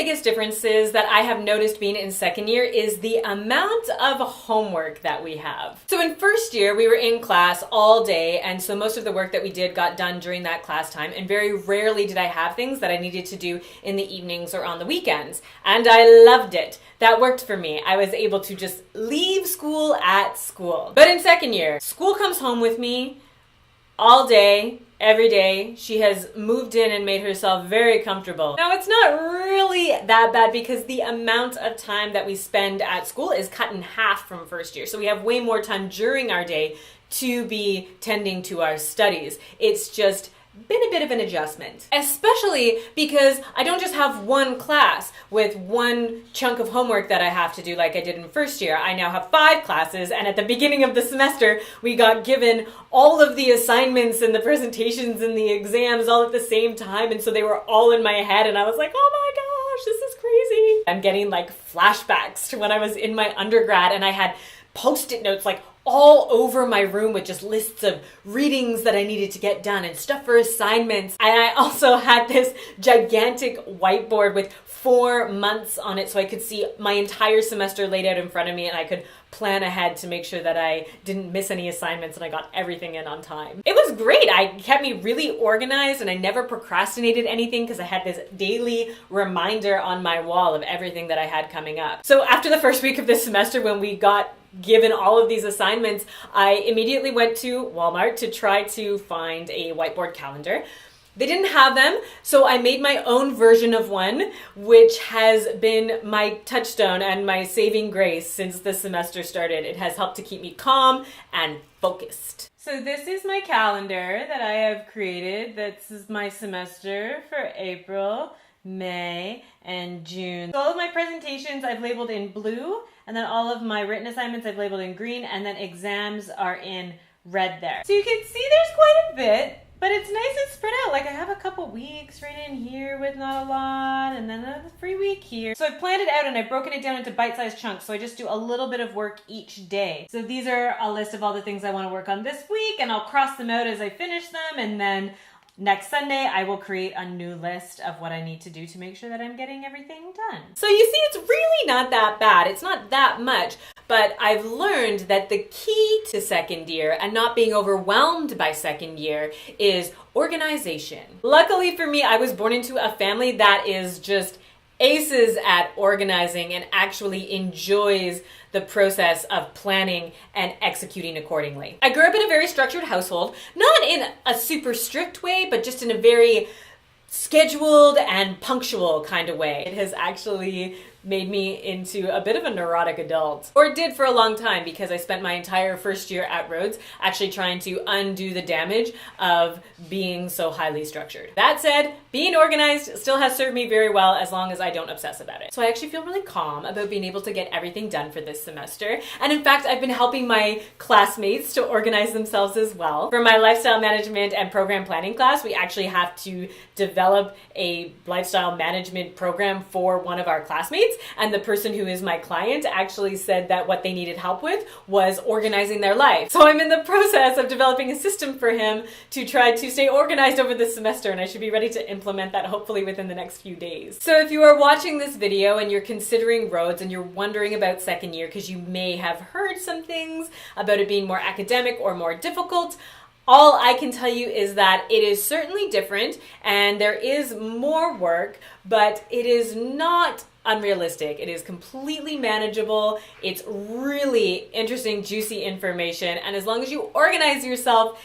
biggest differences that I have noticed being in second year is the amount of homework that we have. So in first year, we were in class all day, and so most of the work that we did got done during that class time, and very rarely did I have things that I needed to do in the evenings or on the weekends. And I loved it. That worked for me. I was able to just leave school at school. But in second year, school comes home with me all day, every day. She has moved in and made herself very comfortable. Now, it's not really that bad because the amount of time that we spend at school is cut in half from first year. So we have way more time during our day to be tending to our studies. It's just been a bit of an adjustment, especially because I don't just have one class with one chunk of homework that I have to do like I did in first year. I now have 5 classes, and at the beginning of the semester, we got given all of the assignments and the presentations and the exams all at the same time, and so they were all in my head, and I was like, oh my gosh, this is crazy. I'm getting like flashbacks to when I was in my undergrad, and I had Post-it notes like all over my room with just lists of readings that I needed to get done and stuff for assignments. And I also had this gigantic whiteboard with 4 months on it so I could see my entire semester laid out in front of me, and I could plan ahead to make sure that I didn't miss any assignments and I got everything in on time. It was great. It kept me really organized, and I never procrastinated anything because I had this daily reminder on my wall of everything that I had coming up. So after the first week of this semester, when we got given all of these assignments, I immediately went to Walmart to try to find a whiteboard calendar. They didn't have them, so I made my own version of one, which has been my touchstone and my saving grace since the semester started. It has helped to keep me calm and focused. So this is my calendar that I have created. This is my semester for April, May, and June. So all of my presentations I've labeled in blue, and then all of my written assignments I've labeled in green, and then exams are in red there. So you can see there's quite a bit, but it's nice and spread out. Like I have a couple weeks right in here with not a lot, and then a free week here. So I've planned it out and I've broken it down into bite-sized chunks, so I just do a little bit of work each day. So these are a list of all the things I want to work on this week, and I'll cross them out as I finish them, and then next Sunday, I will create a new list of what I need to do to make sure that I'm getting everything done. So you see, it's really not that bad. It's not that much, but I've learned that the key to second year and not being overwhelmed by second year is organization. Luckily for me, I was born into a family that is just aces at organizing and actually enjoys the process of planning and executing accordingly. I grew up in a very structured household, not in a super strict way, but just in a very scheduled and punctual kind of way. It has actually made me into a bit of a neurotic adult, or did for a long time, because I spent my entire first year at Rhodes actually trying to undo the damage of being so highly structured. That said, being organized still has served me very well as long as I don't obsess about it. So I actually feel really calm about being able to get everything done for this semester. And in fact, I've been helping my classmates to organize themselves as well. For my lifestyle management and program planning class, we actually have to develop a lifestyle management program for one of our classmates. And the person who is my client actually said that what they needed help with was organizing their life. So I'm in the process of developing a system for him to try to stay organized over this semester, and I should be ready to implement that hopefully within the next few days. So if you are watching this video and you're considering Rhodes and you're wondering about second year because you may have heard some things about it being more academic or more difficult, all I can tell you is that it is certainly different and there is more work, but it is not unrealistic. It is completely manageable. It's really interesting, juicy information. And as long as you organize yourself,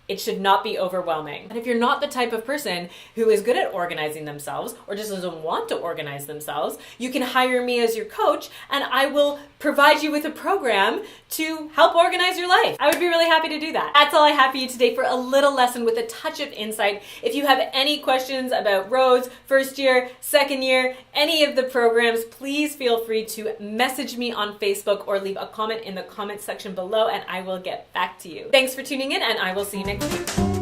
it should not be overwhelming. And if you're not the type of person who is good at organizing themselves or just doesn't want to organize themselves, you can hire me as your coach and I will provide you with a program to help organize your life. I would be really happy to do that. That's all I have for you today for a little lesson with a touch of insight. If you have any questions about Rhodes, first year, second year, any of the programs, please feel free to message me on Facebook or leave a comment in the comment section below and I will get back to you. Thanks for tuning in and I will see you next week.